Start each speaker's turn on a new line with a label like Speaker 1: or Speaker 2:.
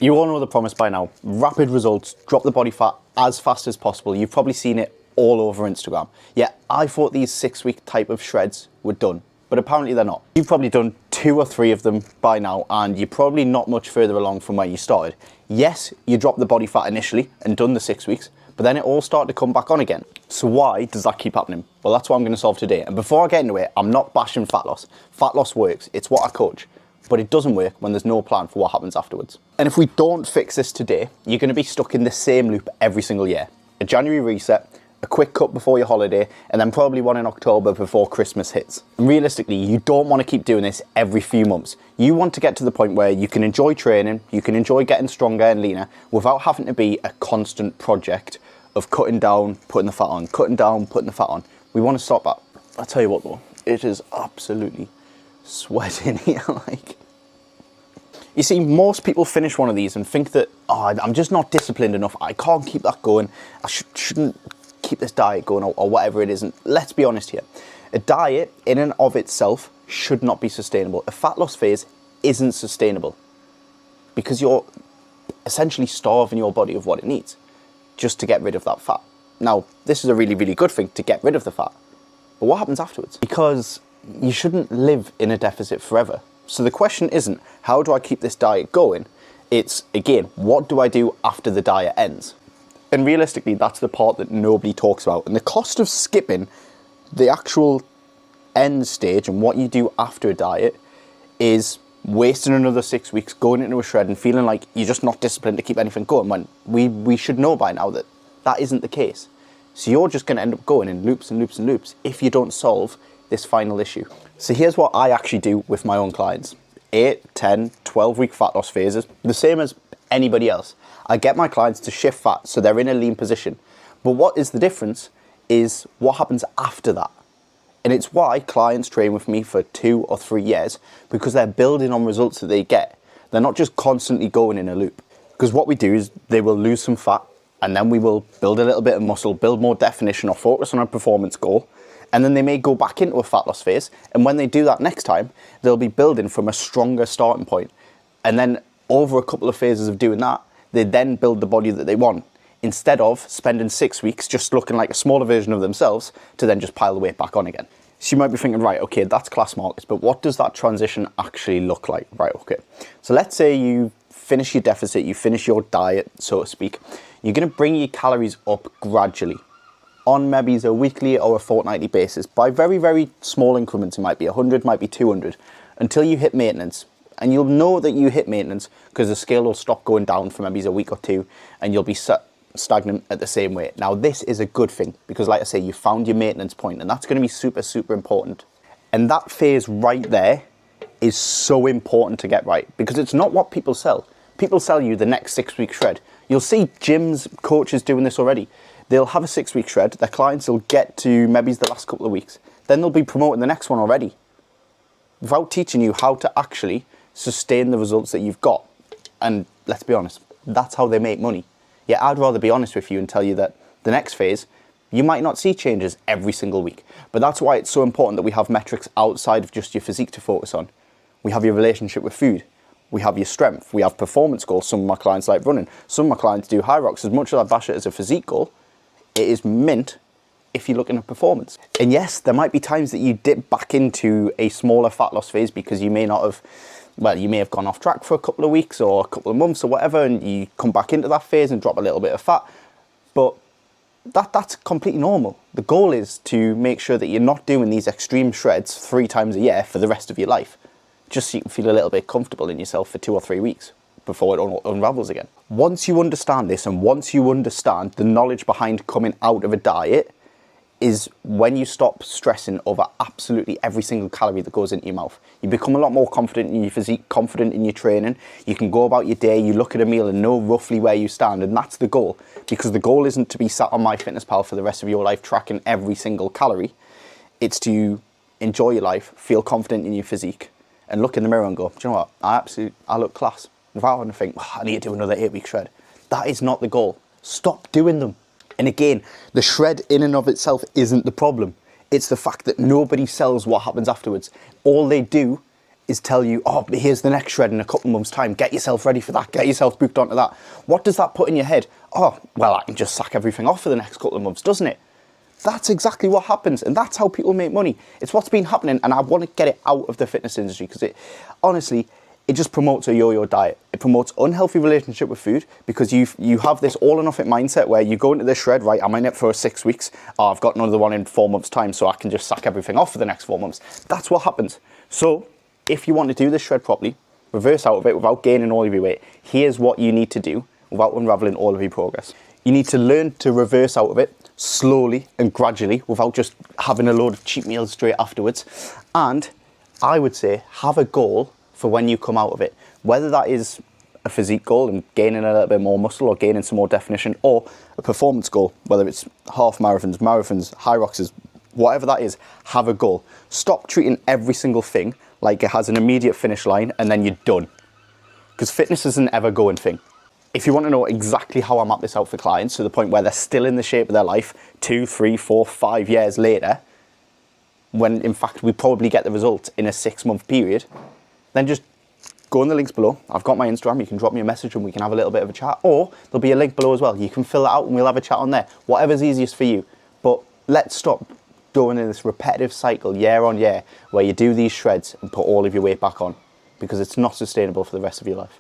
Speaker 1: You all know the promise by now. Rapid results, drop the body fat as fast as possible. You've probably seen it all over Instagram. Yeah, I thought these 6-week type of shreds were done, but apparently they're not. You've probably done 2 or 3 of them by now, and you're probably not much further along from where you started. Yes, you dropped the body fat initially and done the 6 weeks, but then it all started to come back on again. So why does that keep happening? Well, that's what I'm going to solve today. And before I get into it, I'm not bashing fat loss. Fat loss works. It's what I coach. But it doesn't work when there's no plan for what happens afterwards. And if we don't fix this today, you're going to be stuck in the same loop every single year. A January reset, a quick cut before your holiday, and then probably one in October before Christmas hits. And realistically, you don't want to keep doing this every few months. You want to get to the point where you can enjoy training, you can enjoy getting stronger and leaner without having to be a constant project of cutting down, putting the fat on, cutting down, putting the fat on. We want to stop that. I'll tell you what though, it is absolutely sweating here, like. You see, most people finish one of these and think that, oh, I'm just not disciplined enough, I can't keep that going, I shouldn't keep this diet going, or whatever it is. And let's be honest here, a diet in and of itself should not be sustainable. A fat loss phase isn't sustainable because you're essentially starving your body of what it needs just to get rid of that fat. Now, this is a really, really good thing to get rid of the fat, but what happens afterwards? Because you shouldn't live in a deficit forever. So the question isn't, how do I keep this diet going? It's, again, what do I do after the diet ends? And realistically, that's the part that nobody talks about. And the cost of skipping the actual end stage and what you do after a diet is wasting another 6 weeks, going into a shred and feeling like you're just not disciplined to keep anything going, when we should know by now that that isn't the case. So you're just going to end up going in loops and loops and loops if you don't solve this final issue. So here's what I actually do with my own clients. 8, 10, 12-week fat loss phases, the same as anybody else. I get my clients to shift fat so they're in a lean position. But what is the difference is what happens after that. And it's why clients train with me for 2 or 3 years, because they're building on results that they get. They're not just constantly going in a loop. Because what we do is they will lose some fat, and then we will build a little bit of muscle, build more definition, or focus on a performance goal. And then they may go back into a fat loss phase. And when they do that next time, they'll be building from a stronger starting point. And then over a couple of phases of doing that, they then build the body that they want, instead of spending 6 weeks just looking like a smaller version of themselves to then just pile the weight back on again. So you might be thinking, right, okay, that's class markers, but what does that transition actually look like? Right, okay. So let's say you finish your deficit, you finish your diet, so to speak. You're going to bring your calories up gradually on maybe a weekly or a fortnightly basis by very, very small increments. It might be 100, might be 200, until you hit maintenance. And you'll know that you hit maintenance because the scale will stop going down for maybe a week or 2, and you'll be stagnant at the same weight. Now, this is a good thing because, like I say, you found your maintenance point, and that's going to be super, super important. And that phase right there is so important to get right, because it's not what people sell. People sell you the next 6-week shred. You'll see gyms, coaches doing this already. They'll have a 6-week shred, their clients will get to maybe the last couple of weeks, then they'll be promoting the next one already, without teaching you how to actually sustain the results that you've got. And let's be honest, that's how they make money. Yeah, I'd rather be honest with you and tell you that the next phase, you might not see changes every single week. But that's why it's so important that we have metrics outside of just your physique to focus on. We have your relationship with food. We have your strength. We have performance goals. Some of my clients like running. Some of my clients do high rocks. As much as I bash it as a physique goal, it is mint if you're looking at performance. And yes, there might be times that you dip back into a smaller fat loss phase because you may not have, well, you may have gone off track for a couple of weeks or a couple of months or whatever, and you come back into that phase and drop a little bit of fat. But that's completely normal. The goal is to make sure that you're not doing these extreme shreds 3 times a year for the rest of your life, just so you can feel a little bit comfortable in yourself for 2 or 3 weeks before it unravels again. Once you understand this, and once you understand the knowledge behind coming out of a diet, is when you stop stressing over absolutely every single calorie that goes into your mouth. You become a lot more confident in your physique, confident in your training. You can go about your day, you look at a meal and know roughly where you stand, and that's the goal. Because the goal isn't to be sat on MyFitnessPal for the rest of your life tracking every single calorie. It's to enjoy your life, feel confident in your physique, and look in the mirror and go, do you know what, I look class. Without having to think, oh, I need to do another 8-week shred. That is not the goal. Stop doing them. And again, the shred in and of itself isn't the problem. It's the fact that nobody sells what happens afterwards. All they do is tell you, oh, here's the next shred in a couple of months' time. Get yourself ready for that. Get yourself booked onto that. What does that put in your head? Oh, well, I can just sack everything off for the next couple of months, doesn't it? That's exactly what happens, and that's how people make money. It's what's been happening, and I want to get it out of the fitness industry because honestly, it just promotes a yo-yo diet. It promotes unhealthy relationship with food because you have this all or nothing mindset where you go into this shred, right, I'm in it for 6 weeks, oh, I've got another one in 4 months' time, so I can just sack everything off for the next 4 months. That's what happens. So, if you want to do this shred properly, reverse out of it without gaining all of your weight, here's what you need to do without unraveling all of your progress. You need to learn to reverse out of it slowly and gradually without just having a load of cheat meals straight afterwards. And I would say have a goal for when you come out of it, whether that is a physique goal and gaining a little bit more muscle or gaining some more definition, or a performance goal, whether it's half marathons, high roxes, whatever that is, have a goal. Stop treating every single thing like it has an immediate finish line and then you're done. Because fitness is an ever going thing. If you want to know exactly how I map this out for clients to the point where they're still in the shape of their life 2, 3, 4, 5 years later, when in fact we probably get the result in a 6-month period, then just go in the links below. I've got my Instagram, you can drop me a message and we can have a little bit of a chat, or there'll be a link below as well. You can fill it out and we'll have a chat on there, whatever's easiest for you. But let's stop going in this repetitive cycle year on year where you do these shreds and put all of your weight back on, because it's not sustainable for the rest of your life.